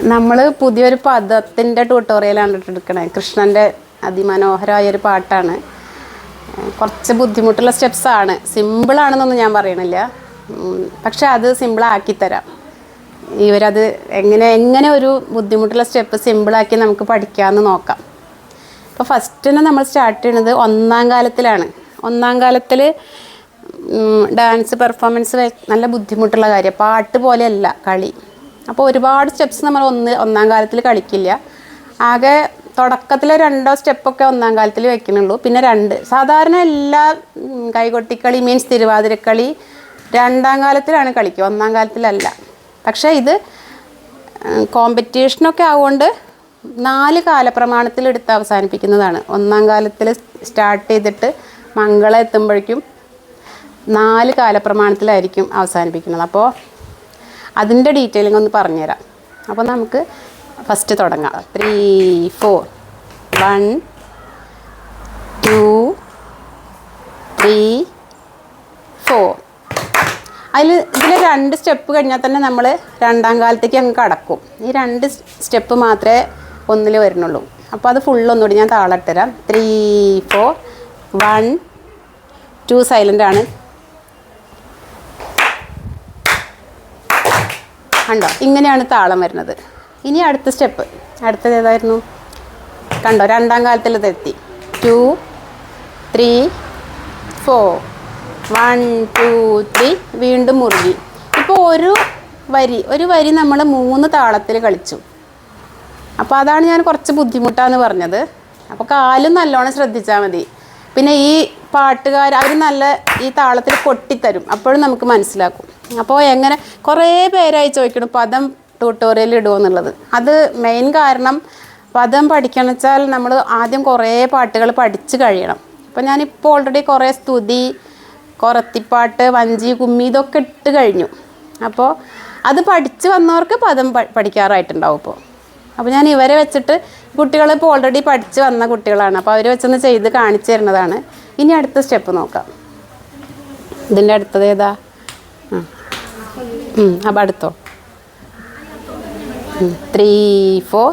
നമ്മൾ പുതിയൊരു പദത്തിൻ്റെ ട്യൂട്ടോറിയലാണ് എടുക്കണേ. കൃഷ്ണൻ്റെ അതിമനോഹരമായൊരു പാട്ടാണ്. കുറച്ച് ബുദ്ധിമുട്ടുള്ള സ്റ്റെപ്സാണ്. സിമ്പിളാണെന്നൊന്നും ഞാൻ പറയണില്ല, പക്ഷെ അത് സിമ്പിളാക്കിത്തരാം. ഇവരത് എങ്ങനെ ഒരു ബുദ്ധിമുട്ടുള്ള സ്റ്റെപ്പ് സിമ്പിളാക്കി നമുക്ക് പഠിക്കാമെന്ന് നോക്കാം. അപ്പോൾ ഫസ്റ്റിന് നമ്മൾ സ്റ്റാർട്ട് ചെയ്യുന്നത് ഒന്നാം കാലത്തിലാണ്. ഒന്നാം കാലത്തിൽ ഡാൻസ് പെർഫോമൻസ് നല്ല ബുദ്ധിമുട്ടുള്ള കാര്യം, പാട്ട് പോലെയല്ല കളി. അപ്പോൾ ഒരുപാട് സ്റ്റെപ്സ് നമ്മൾ ഒന്നാം കാലത്തിൽ കളിക്കില്ല. ആകെ തുടക്കത്തിലെ 2 സ്റ്റെപ്പൊക്കെ ഒന്നാം കാലത്തിൽ വെക്കുന്നുള്ളൂ. പിന്നെ 2 സാധാരണ എല്ലാ കൈകൊട്ടിക്കളി മീൻസ് തിരുവാതിരക്കളി 2ാം കാലത്തിലാണ് കളിക്കുക, 1ാം കാലത്തിലല്ല. പക്ഷേ ഇത് കോമ്പറ്റീഷനൊക്കെ ആവുകൊണ്ട് 4 കാലപ്രമാണത്തിൽ എടുത്ത് അവസാനിപ്പിക്കുന്നതാണ്. 1ാം കാലത്തിൽ സ്റ്റാർട്ട് ചെയ്തിട്ട് മംഗളം എത്തുമ്പോഴേക്കും 4 കാലപ്രമാണത്തിലായിരിക്കും അവസാനിപ്പിക്കുന്നത്. അപ്പോൾ അതിൻ്റെ ഡീറ്റെയിലിംഗ് ഒന്ന് പറഞ്ഞുതരാം. അപ്പോൾ നമുക്ക് ഫസ്റ്റ് തുടങ്ങാം. 3 4 1 2 3 4. ഇതിൽ 2 സ്റ്റെപ്പ് കഴിഞ്ഞാൽ തന്നെ നമ്മൾ 2ാം കാലത്തേക്ക് അങ്ങ് കടക്കും. ഈ 2 സ്റ്റെപ്പ് മാത്രമേ ഒന്നിൽ വരുന്നുള്ളൂ. അപ്പോൾ അത് ഫുള്ളൊന്നുകൂടി ഞാൻ താളത്തരാം. 3 4 1 2 സൈലൻ്റ് ആണ്. കണ്ടോ, ഇങ്ങനെയാണ് താളം വരുന്നത്. ഇനി അടുത്ത സ്റ്റെപ്പ്, അടുത്തത് ഏതായിരുന്നു? കണ്ടോ, 2ാം കാലത്തിൽ എത്തി. 2 3 4 1 2 3 വീണ്ടും മുറുകി. ഇപ്പോൾ ഒരു വരി നമ്മൾ 3 താളത്തിൽ കളിച്ചു. അപ്പോൾ അതാണ് ഞാൻ കുറച്ച് ബുദ്ധിമുട്ടാന്ന് പറഞ്ഞത്. അപ്പോൾ കാലും നല്ലോണം ശ്രദ്ധിച്ചാൽ മതി. പിന്നെ ഈ പാട്ടുകാർ അവർ നല്ല ഈ താളത്തിൽ കൊട്ടിത്തരും, അപ്പോഴും നമുക്ക് മനസ്സിലാക്കും. അപ്പോൾ എങ്ങനെ കുറേ പേരായി ചോദിക്കണം പദം ട്യൂട്ടോറിയൽ ഇടുമോ എന്നുള്ളത്. അത് മെയിൻ കാരണം പദം പഠിക്കണം വെച്ചാൽ നമ്മൾ ആദ്യം കുറേ പാട്ടുകൾ പഠിച്ച് കഴിയണം. അപ്പോൾ ഞാനിപ്പോൾ ഓൾറെഡി കുറേ സ്തുതി, കുറത്തിപ്പാട്ട്, വഞ്ചി, കുമ്മി ഇതൊക്കെ ഇട്ട് കഴിഞ്ഞു. അപ്പോൾ അത് പഠിച്ച് വന്നവർക്ക് പദം പഠിക്കാറായിട്ടുണ്ടാവും. അപ്പോൾ ഞാൻ ഇവരെ വെച്ചിട്ട്, കുട്ടികൾ ഇപ്പോൾ ഓൾറെഡി പഠിച്ച് വന്ന കുട്ടികളാണ്, അപ്പോൾ അവർ വെച്ചൊന്ന് ചെയ്ത് കാണിച്ചു തരുന്നതാണ്. ഇനി അടുത്ത സ്റ്റെപ്പ് നോക്കാം. ഇതിൻ്റെ അടുത്തത് ഏതാ? അപ്പോൾ അടുത്തോ 3 4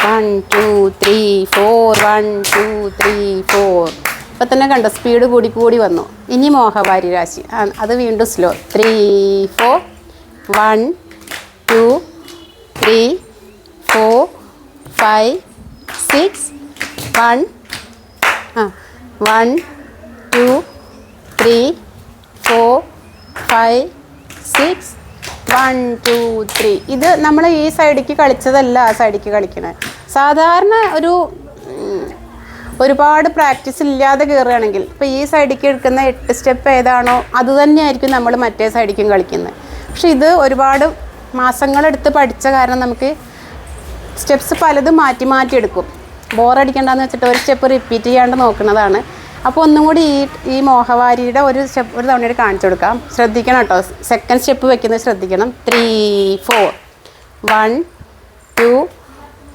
1 2 3 4 1 2 3 4. ഇപ്പം തന്നെ കണ്ടോ, സ്പീഡ് കൂടി വന്നു. ഇനി മോഹവാരി രാശി, അത് വീണ്ടും സ്ലോ. 3 4 1 2 3 4 5 6 1 1 2 3 4 5 6 1 2 3. ഇത് നമ്മൾ ഈ സൈഡിലേക്ക് കളിച്ചതല്ല ആ സൈഡിലേക്ക് കളിക്കണേ. സാധാരണ ഒരുപാട് പ്രാക്ടീസ് ഇല്ലാതെ കയറുകയാണെങ്കിൽ ഇപ്പോൾ ഈ സൈഡിലേക്ക് എടുക്കുന്ന 8 സ്റ്റെപ്പ് ഏതാണോ അത് തന്നെയായിരിക്കും നമ്മൾ മറ്റേ സൈഡിലേക്കും കളിക്കുന്നത്. പക്ഷെ ഇത് ഒരുപാട് മാസങ്ങളെടുത്ത് പഠിച്ച കാരണം നമുക്ക് സ്റ്റെപ്സ് പലതും മാറ്റി എടുക്കും. ബോറടിക്കണ്ടെന്ന് വെച്ചിട്ട് ഒരു സ്റ്റെപ്പ് റിപ്പീറ്റ് ചെയ്യാണ്ട് നോക്കുന്നതാണ്. അപ്പോൾ ഒന്നും കൂടി ഈ മോഹവാരിയുടെ ഒരു തവണ കാണിച്ചു കൊടുക്കാം. ശ്രദ്ധിക്കണം കേട്ടോ, സെക്കൻഡ് സ്റ്റെപ്പ് വെക്കുന്നത് ശ്രദ്ധിക്കണം. 3 4 1 2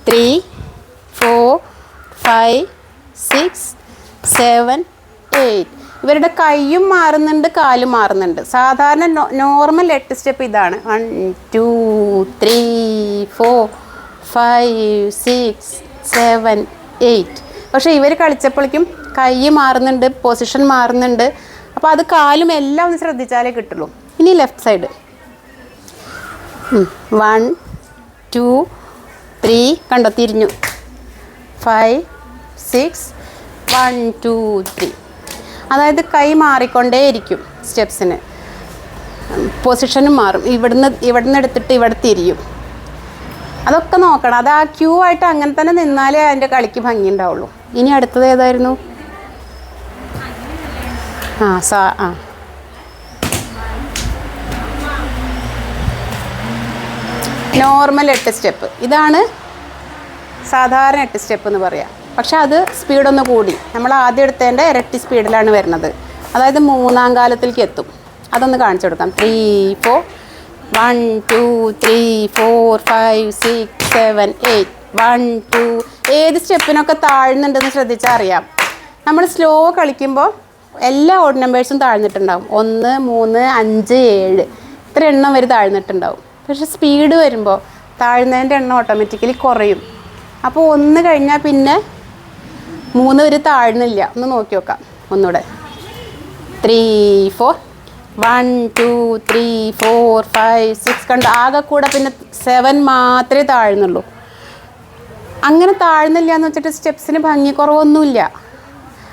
3 4 5 6 7 8. ഇവരുടെ കൈയും മാറുന്നുണ്ട്, കാലും മാറുന്നുണ്ട്. സാധാരണ നോർമൽ 8 സ്റ്റെപ്പ് ഇതാണ്. 1 2 3 4 5 6 7 8. പക്ഷേ ഇവർ കളിച്ചപ്പോഴേക്കും കൈ മാറുന്നുണ്ട്, പൊസിഷൻ മാറുന്നുണ്ട്. അപ്പോൾ അത് കാലും എല്ലാം ഒന്ന് ശ്രദ്ധിച്ചാലേ കിട്ടുള്ളൂ. ഇനി ലെഫ്റ്റ് സൈഡ് 1 2 3 കണ്ടോ, തിരിഞ്ഞു. 5 6 1 2 3. അതായത് കൈ മാറിക്കൊണ്ടേയിരിക്കും സ്റ്റെപ്സിന്, പൊസിഷനും മാറും. ഇവിടുന്ന് എടുത്തിട്ട് ഇവിടെ തിരിയും. അതൊക്കെ നോക്കണം. അത് ആ ക്യൂ ആയിട്ട് അങ്ങനെ തന്നെ നിന്നാലേ അതിൻ്റെ കളിക്ക് ഭംഗി ഉണ്ടാവുള്ളൂ. ഇനി അടുത്തത് ഏതായിരുന്നു? Normal 8 step. ഇതാണ് സാധാരണ 8 സ്റ്റെപ്പ് എന്ന് പറയാം. പക്ഷെ അത് സ്പീഡൊന്ന് കൂടി, നമ്മൾ ആദ്യം എടുത്തതിൻ്റെ ഇരട്ടി സ്പീഡിലാണ് വരുന്നത്. അതായത് 3ാം കാലത്തിലേക്ക് എത്തും. അതൊന്ന് കാണിച്ചു കൊടുക്കാം. 3 4 1 2 3 4 5 6 7 8 1 2 ഏത് സ്റ്റെപ്പിനൊക്കെ താഴ്ന്നുണ്ടെന്ന് ശ്രദ്ധിച്ചാൽ അറിയാം. നമ്മൾ സ്ലോ കളിക്കുമ്പോൾ എല്ലാ ഓഡ് നമ്പേഴ്സും താഴ്ന്നിട്ടുണ്ടാവും. 1, 3, 5, 7 ഇത്ര എണ്ണം വരെ താഴ്ന്നിട്ടുണ്ടാവും. പക്ഷെ സ്പീഡ് വരുമ്പോൾ താഴ്ന്നതിൻ്റെ എണ്ണം ഓട്ടോമാറ്റിക്കലി കുറയും. അപ്പോൾ 1 കഴിഞ്ഞാൽ പിന്നെ 3 വരെ താഴ്ന്നില്ല. ഒന്ന് നോക്കി നോക്കാം ഒന്നുകൂടെ. 3, 4 1 2 3 4 5 6 കണ്ട് ആകെ കൂടെ പിന്നെ 7 മാത്രമേ താഴ്ന്നുള്ളൂ. അങ്ങനെ താഴ്ന്നില്ല എന്ന് വെച്ചിട്ട് സ്റ്റെപ്സിന് ഭംഗി കുറവൊന്നുമില്ല.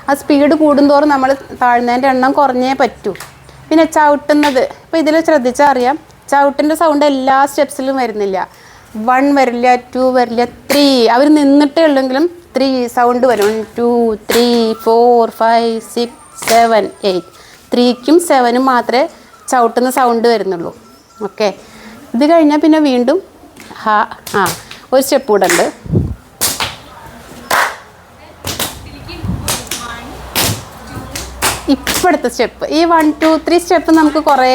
ആ സ്പീഡ് കൂടുന്തോറും നമ്മൾ താഴ്ന്നതിൻ്റെ എണ്ണം കുറഞ്ഞേ പറ്റൂ. പിന്നെ ചവിട്ടുന്നത് ഇപ്പോൾ ഇതിൽ ശ്രദ്ധിച്ചാൽ അറിയാം, ചവിട്ടിൻ്റെ സൗണ്ട് എല്ലാ സ്റ്റെപ്സിലും വരുന്നില്ല. 1 വരില്ല, 2 വരില്ല, 3 അവർ നിന്നിട്ടേ ഉള്ളെങ്കിലും 3 സൗണ്ട് വരും. 1 2 3 4 5 6 7 8 3ക്കും 7നും മാത്രമേ ചവിട്ടുന്ന സൗണ്ട് വരുന്നുള്ളൂ. ഓക്കെ, ഇത് കഴിഞ്ഞാൽ പിന്നെ വീണ്ടും ഒരു സ്റ്റെപ്പ് കൂടെ ഉണ്ട്. ഇപ്പോഴത്തെ സ്റ്റെപ്പ് ഈ 1 2 3 സ്റ്റെപ്പ് നമുക്ക് കുറേ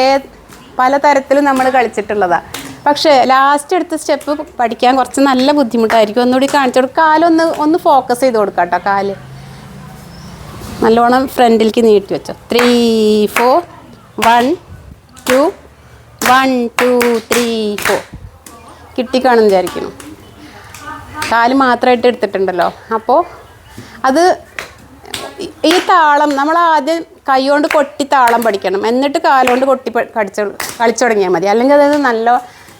പല തരത്തിലും നമ്മൾ കളിച്ചിട്ടുള്ളതാണ്. പക്ഷേ ലാസ്റ്റ് എടുത്ത സ്റ്റെപ്പ് പഠിക്കാൻ കുറച്ച് നല്ല ബുദ്ധിമുട്ടായിരിക്കും. ഒന്നുകൂടി കാണിച്ചു കൊടുക്കുക. കാലൊന്ന് ഫോക്കസ് ചെയ്ത് കൊടുക്കാം കേട്ടോ. കാല് നല്ലോണം ഫ്രണ്ടിലേക്ക് നീട്ടി വെച്ചോ. 3 4 1 2 1 2 3 4 കിട്ടിക്കാണെന്ന് വിചാരിക്കുന്നു. കാല് മാത്രമായിട്ട് എടുത്തിട്ടുണ്ടല്ലോ. അപ്പോൾ അത് ഈ താളം നമ്മൾ ആദ്യം കൈ കൊണ്ട് കൊട്ടി താളം പഠിക്കണം, എന്നിട്ട് കാലുകൊണ്ട് കൊട്ടി കളിച്ചു തുടങ്ങിയാൽ മതി. അല്ലെങ്കിൽ അതായത് നല്ല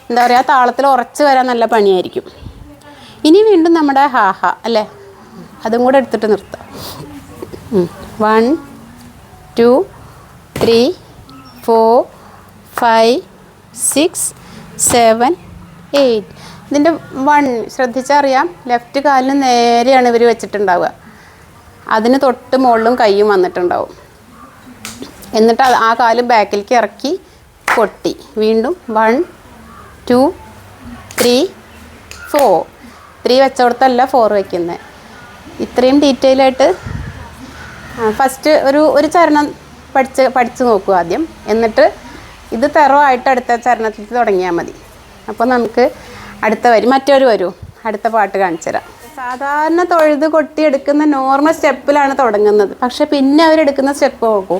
എന്താ പറയുക, താളത്തിൽ ഉറച്ച് വരാൻ നല്ല പണിയായിരിക്കും. ഇനി വീണ്ടും നമ്മുടെ ഹാഹ അല്ലേ, അതും കൂടെ എടുത്തിട്ട് നിർത്താം. 1 2 3 4 5 6 7 8 ഇതിൻ്റെ 1 ശ്രദ്ധിച്ചറിയാം. ലെഫ്റ്റ് കാലിന് നേരെയാണ് ഇവർ വെച്ചിട്ടുണ്ടാവുക. അതിന് തൊട്ട് മുകളിലും കൈയും വന്നിട്ടുണ്ടാവും. എന്നിട്ട് ആ കാല് ബാക്കിലേക്ക് ഇറക്കി കൊട്ടി വീണ്ടും 1 2 3 4 3 വെച്ചോടത്തല്ല 4 വയ്ക്കുന്നത്. ഇത്രയും ഡീറ്റെയിൽ ആയിട്ട് ഫസ്റ്റ് ഒരു ചരണം പഠിച്ച് നോക്കൂ ആദ്യം. എന്നിട്ട് ഇത് തെറവായിട്ട് അടുത്ത ചരണത്തിൽ തുടങ്ങിയാൽ മതി. അപ്പോൾ നമുക്ക് അടുത്ത മറ്റൊരു അടുത്ത പാട്ട് കാണിച്ചു തരാം. സാധാരണ തൊഴുത് കൊട്ടിയെടുക്കുന്ന നോർമൽ സ്റ്റെപ്പിലാണ് തുടങ്ങുന്നത്. പക്ഷെ പിന്നെ അവരെടുക്കുന്ന സ്റ്റെപ്പ് നോക്കൂ.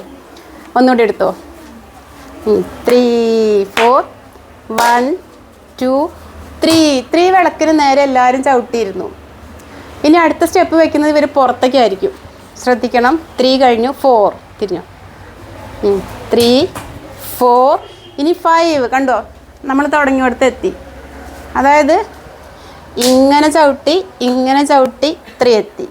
ഒന്നുകൂടി എടുത്തോ. 3 4 1 2 3 വിളക്കിന് നേരെ എല്ലാവരും ചവിട്ടിയിരുന്നു. ഇനി അടുത്ത സ്റ്റെപ്പ് വയ്ക്കുന്നത് ഇവർ പുറത്തേക്കായിരിക്കും. ശ്രദ്ധിക്കണം. 3 കഴിഞ്ഞു, 4 തിരിഞ്ഞു. 3 4 ഇനി 5 കണ്ടോ, നമ്മൾ തുടങ്ങിയോടത്ത് എത്തി. അതായത് ഇങ്ങനെ ചവിട്ടി 3 എത്തി.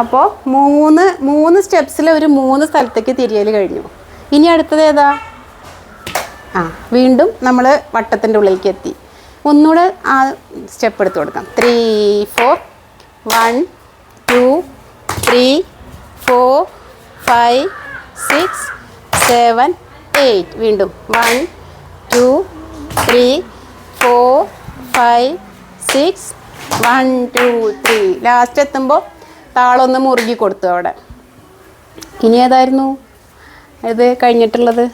അപ്പോൾ മൂന്ന് സ്റ്റെപ്സിൽ ഒരു 3 സ്ഥലത്തേക്ക് തിരിയൽ കഴിഞ്ഞു. ഇനി അടുത്തത് ഏതാ? വീണ്ടും നമ്മൾ വട്ടത്തിൻ്റെ ഉള്ളിലേക്ക് എത്തി. ഒന്നുകൂടെ ആ സ്റ്റെപ്പ് എടുത്ത് കൊടുക്കാം. 3 4 1 2 3 4 5 6 7 8 വീണ്ടും 1 2 3 4 5 6 1 2 3 ലാസ്റ്റ് എത്തുമ്പോൾ താളൊന്ന് മുറുകി കൊടുത്തു അവിടെ. ഇനി ഏതായിരുന്നു ഇത് കഴിഞ്ഞിട്ടുള്ളത്?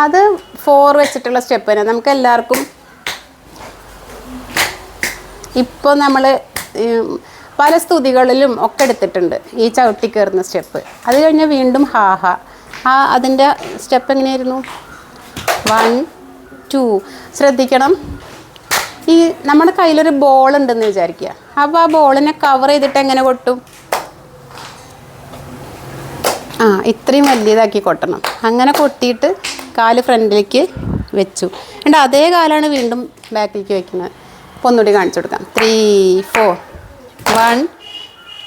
അത് 4 വെച്ചിട്ടുള്ള സ്റ്റെപ്പ് തന്നെ. നമുക്ക് എല്ലാവർക്കും ഇപ്പോൾ നമ്മൾ പല സ്തുതികളിലും ഒക്കെ എടുത്തിട്ടുണ്ട് ഈ ചവിട്ടി കയറുന്ന സ്റ്റെപ്പ്. അത് കഴിഞ്ഞാൽ വീണ്ടും ഹാഹ. അതിൻ്റെ സ്റ്റെപ്പ് എങ്ങനെയായിരുന്നു? 1 2 ശ്രദ്ധിക്കണം. ഈ നമ്മുടെ കയ്യിലൊരു ബോൾ ഉണ്ടെന്ന് വിചാരിക്കുക. അപ്പോൾ ആ ബോളിനെ കവർ ചെയ്തിട്ട് എങ്ങനെ കൊട്ടും? ഇത്രയും വലിയതാക്കി കൊട്ടണം. അങ്ങനെ കൊട്ടിയിട്ട് കാല് ഫ്രണ്ടിലേക്ക് വെച്ചു. എന്നിട്ട് അതേ കാലാണ് വീണ്ടും ബാക്കിലേക്ക് വെക്കുന്നത്. അപ്പോൾ ഒന്നുകൂടി കാണിച്ചു കൊടുക്കാം. 3 4 1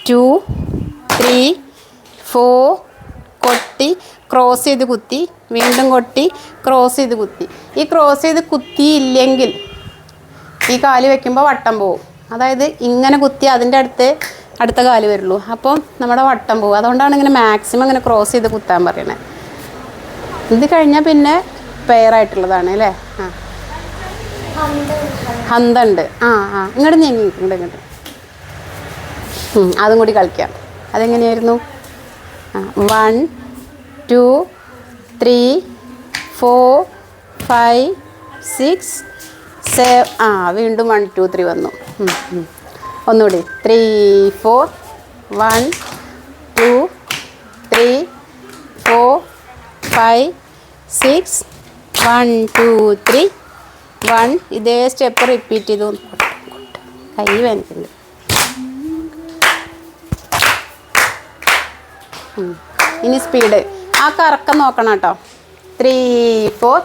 2 3 4 കൊട്ടി ക്രോസ് ചെയ്ത് കുത്തി, വീണ്ടും കൊട്ടി ക്രോസ് ചെയ്ത് കുത്തി. ഈ ക്രോസ് ചെയ്ത് കുത്തിയില്ലെങ്കിൽ ഈ കാല് വെക്കുമ്പോൾ വട്ടം പോവും. അതായത് ഇങ്ങനെ കുത്തി അതിൻ്റെ അടുത്ത കാല് വരുള്ളൂ. അപ്പോൾ നമ്മുടെ വട്ടം പോവും. അതുകൊണ്ടാണ് ഇങ്ങനെ മാക്സിമം ഇങ്ങനെ ക്രോസ് ചെയ്ത് കുത്താൻ പറയണത്. ഇത് കഴിഞ്ഞാൽ പിന്നെ പെയറായിട്ടുള്ളതാണ് അല്ലേ? ഹന്തുണ്ട്. ഇങ്ങോട്ട് നീങ്ങി ഇങ്ങോട്ട് അതും കൂടി കളിക്കാം. അതെങ്ങനെയായിരുന്നു? 1 2 3 4 5 6 7 വീണ്ടും 1 2 3 വന്നു. ഒന്നുകൂടി 3 4 1 2 3 4 5 6 1 2 3 1. ഇതേ സ്റ്റെപ്പ് റിപ്പീറ്റ് ചെയ്തു. കൈ വേദനിക്കുന്നുണ്ട്. ഇനി സ്പീഡ് ആ കറക്കം നോക്കണം കേട്ടോ. 3 4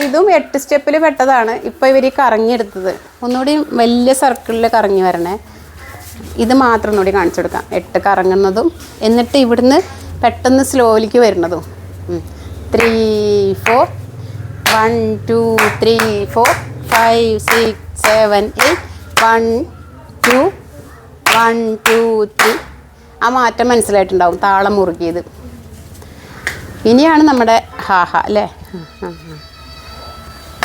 ഇതും 8 സ്റ്റെപ്പിൽ പെട്ടതാണ്. ഇപ്പോൾ ഇവർ കറങ്ങിയെടുത്തത് ഒന്നുകൂടി വലിയ സർക്കിളിൽ കറങ്ങി വരണേ. ഇത് മാത്രം ഒന്നുകൂടി കാണിച്ചു കൊടുക്കാം. 8 കറങ്ങുന്നതും എന്നിട്ട് ഇവിടുന്ന് പെട്ടെന്ന് സ്ലോയിലേക്ക് വരുന്നതും. 3 4 1 2 3 4 5 6 7 8 1 2 1 2 3. ആ മാറ്റം മനസ്സിലായിട്ടുണ്ടാവും, താളം മുറുകിയത്. ഇനിയാണ് നമ്മുടെ ഹാഹ അല്ലേ,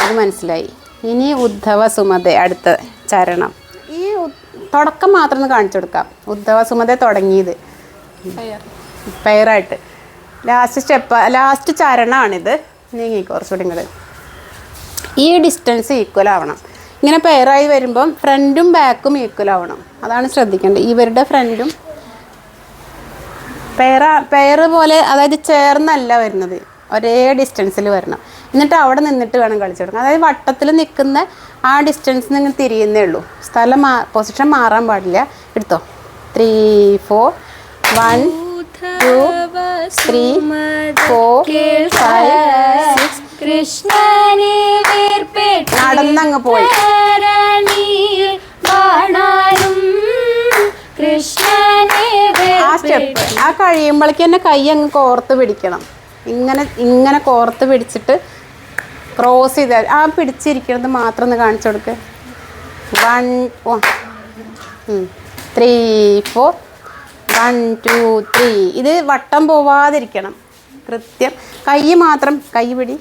അത് മനസ്സിലായി. ഇനി ഉദ്ധവ സുമത അടുത്ത ചരണം. ഈ തുടക്കം മാത്രം ഒന്ന് കാണിച്ചു കൊടുക്കാം. ഉദ്ധവ സുമത തുടങ്ങിയത് പെയറായിട്ട് ലാസ്റ്റ് സ്റ്റെപ്പ്, ലാസ്റ്റ് ചരണമാണിത്. നീങ്ങി കുറച്ചുകൂടി ഇങ്ങോട്ട്. ഈ ഡിസ്റ്റൻസ് ഈക്വൽ ആവണം. ഇങ്ങനെ പെയറായി വരുമ്പം ഫ്രണ്ടും ബാക്കും ഈക്വൽ ആവണം. അതാണ് ശ്രദ്ധിക്കേണ്ടത്. ഇവരുടെ ഫ്രണ്ടും പെയർ പോലെ, അതായത് ചേർന്നല്ല വരുന്നത്, ഒരേ ഡിസ്റ്റൻസിൽ വരണം. എന്നിട്ട് അവിടെ നിന്നിട്ട് വേണം കളിച്ചു കൊടുക്കാൻ. അതായത് വട്ടത്തിൽ നിൽക്കുന്ന ആ ഡിസ്റ്റൻസിൽ നിന്ന് തിരിയുന്നേ ഉള്ളൂ. പൊസിഷൻ മാറാൻ പാടില്ല. എടുത്തോ. 3 4 1 2 3 4 5 6. നടന്നങ്ങ് പോയി. ആ സ്റ്റെപ്പ് ആ കഴിയുമ്പോഴേക്ക് തന്നെ കൈ അങ്ങ് കോർത്ത് പിടിക്കണം. ഇങ്ങനെ കോർത്ത് പിടിച്ചിട്ട് ക്രോസ് ചെയ്താൽ ആ പിടിച്ചിരിക്കുന്നത് മാത്രം ഒന്ന് കാണിച്ചു കൊടുക്ക്. 1 3 4 1 2 3. ഇത് വട്ടം പോവാതിരിക്കണം. കൃത്യം കൈ മാത്രം, കൈ പിടി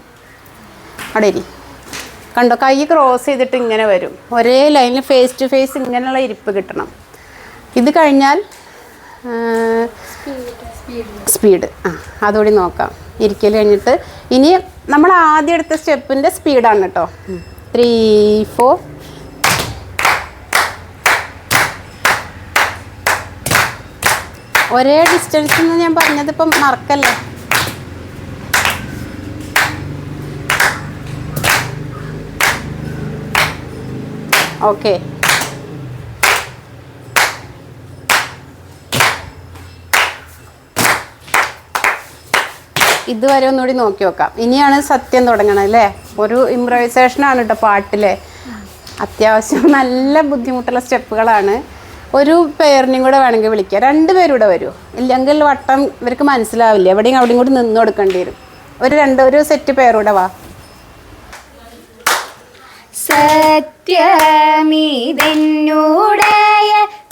അവിടെ ഇരി. കണ്ടോ, കൈ ക്രോസ് ചെയ്തിട്ട് ഇങ്ങനെ വരും. ഒരേ ലൈനിൽ ഫേസ് ടു ഫേസ് ഇങ്ങനെയുള്ള ഇരിപ്പ് കിട്ടണം. ഇത് കഴിഞ്ഞാൽ സ്പീഡ് അതുകൂടി നോക്കാം. ഇരിക്കൽ കഴിഞ്ഞിട്ട് ഇനി നമ്മൾ ആദ്യം എടുത്ത സ്റ്റെപ്പിൻ്റെ സ്പീഡാണ് കേട്ടോ. 3 4 ഒരേ ഡിസ്റ്റൻസ് എന്ന് ഞാൻ പറഞ്ഞത് ഇപ്പം മറക്കല്ലേ. ഓക്കെ, ഇതുവരെ ഒന്നുകൂടി നോക്കി നോക്കാം. ഇനിയാണ് സത്യം തുടങ്ങണം അല്ലേ. ഒരു ഇംപ്രവൈസേഷനാണ് കേട്ടോ പാട്ടിലെ. അത്യാവശ്യം നല്ല ബുദ്ധിമുട്ടുള്ള സ്റ്റെപ്പുകളാണ്. ഒരു പേരിനെയും കൂടെ വേണമെങ്കിൽ വിളിക്കാം. 2 പേരൂടെ വരൂ, ഇല്ലെങ്കിൽ വട്ടം ഇവർക്ക് മനസ്സിലാവില്ല. എവിടെയും അവിടെയും കൂടി നിന്ന് കൊടുക്കേണ്ടി വരും. ഒരു സെറ്റ് പേരൂടെ വാ. സത്യമീതെന്നുടയ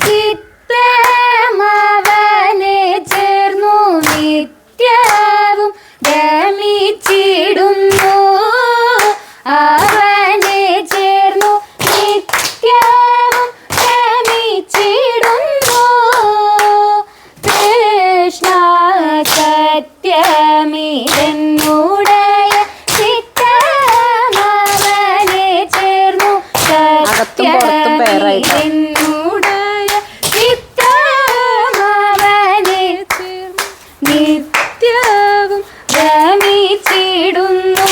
ചിത്തമവനെ ചേർന്നു നിത്യവും ഗമിച്ചിടുന്നു. അവനെ ചേർന്നു നിത്യവും ഗമിച്ചിടുന്നു. കൃഷ്ണ സത്യമീതെന്നുടയ ചിത്തമവനെ ചേർന്നു. സത്യമീതെന്നുടയ ചിത്തമവനെ ചേർന്നു നിത്യവും ഗമിച്ചിടുന്നു.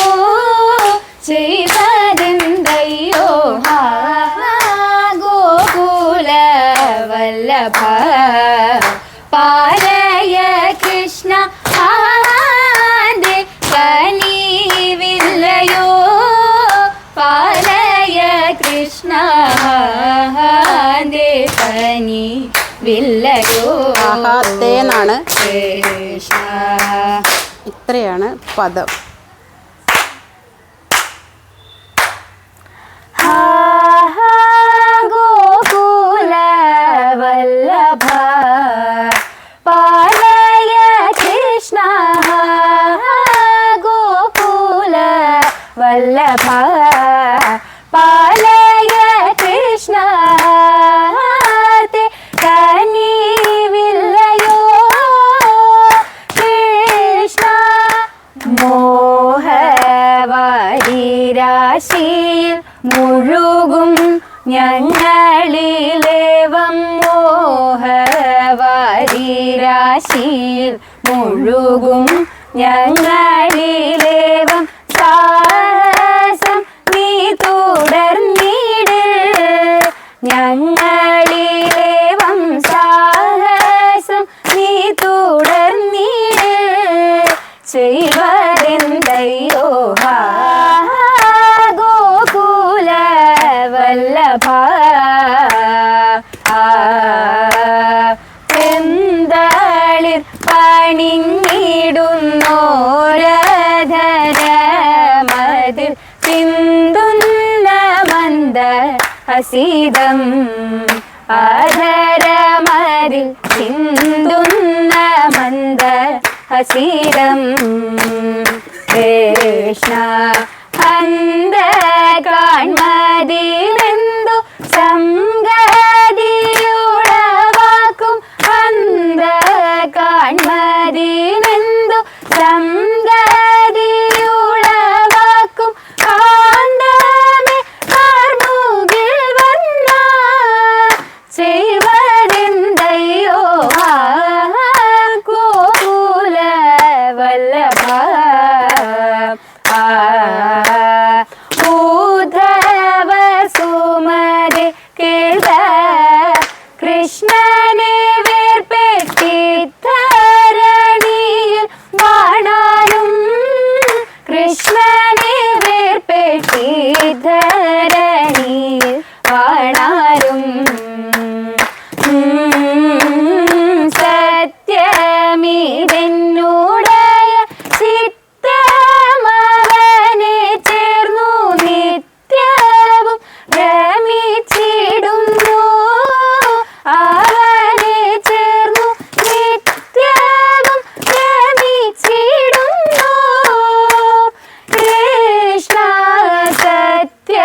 ശ്രീപദന്തയ്യോ ഗോകുല വല്ലഭ പാലയ കൃഷ്ണ ആന്റെ കനിവില്ലയോ. പാലയ കൃഷ്ണ ആന്റെ കനിവില്ലയോ. ആഹാത്തേന്നാണ്. കൃഷ്ണ ഇത്രയാണ് പദം. ഗോകുല വല്ലഭ പാലയ കൃഷ്ണ വല്ലഭ പാലയ കൃഷ്ണ മുഴുകും ഞങ്ങളിലേവം മോഹവാരിരാശിയിൽ മുഴുകും ഞങ്ങളിലേവം സാഹസം നീ തുടർന്നിട് ഞങ്ങളിലേവം സാഹസം നീ തുടർന്നിട് ചെയ്വതെന്തയ്യോ ഗോകുല വല്ലഭ പെന്തളിർ പണിഞ്ഞിടുന്നോരധരമതിൽ ചിന്തുന്ന മന്ദ ഹസിതം അധരമതിൽ ചിന്തുന്ന മന്ദ ഹസിതം കൃഷ്ണ അന്ത കാൺമതിലെന്തു സംഗതിയുളവാക്കും അന്ത കാൺമതിലെന്തു സംഗതിയുളവാക്കും കാന്തമേ കാർമുകിൽ വന്ന ചെയ്വതെന്തയ്യോ ഗോകുല വല്ലഭ ഉദ്ധവ സുമതി കേൾക്ക കൃഷ്ണനെ വേർപെട്ടിത്തരണിയിൽ വാണാനും കൃഷ്ണനെ വേർപെട്ടിത്തരണിയിൽ വാണാരും സത്യമീതെന്നുടയ ചിത്തമവനെ ചേർന്നു നിത്യവും രമിച്ചിടുന്നു അവനെ ചേർന്നു നിത്യവും രമിച്ചിടുന്നു കൃഷ്ണ സത്യമീതെന്നുടയ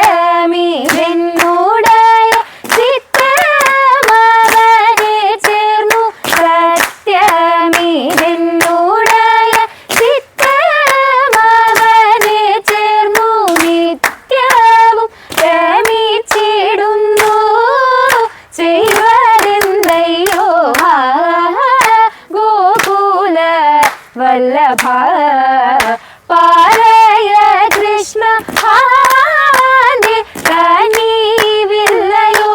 ചിത്തമവനെ ചേർന്നു സത്യമീതെന്നുടയ ചിത്തമവനെ ചേർന്നു നിത്യവും രമിച്ചിടുന്നു ചെയ്വതെന്തയ്യോ ഗോകുല വല്ലഭ പാലയ കൃഷ്ണ ആന്റെ കനിവില്ലയോ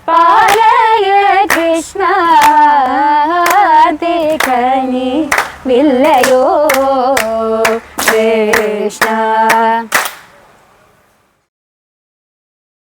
പാലയ കൃഷ്ണ ആന്റെ കനിവില്ലയോ കൃഷ്ണ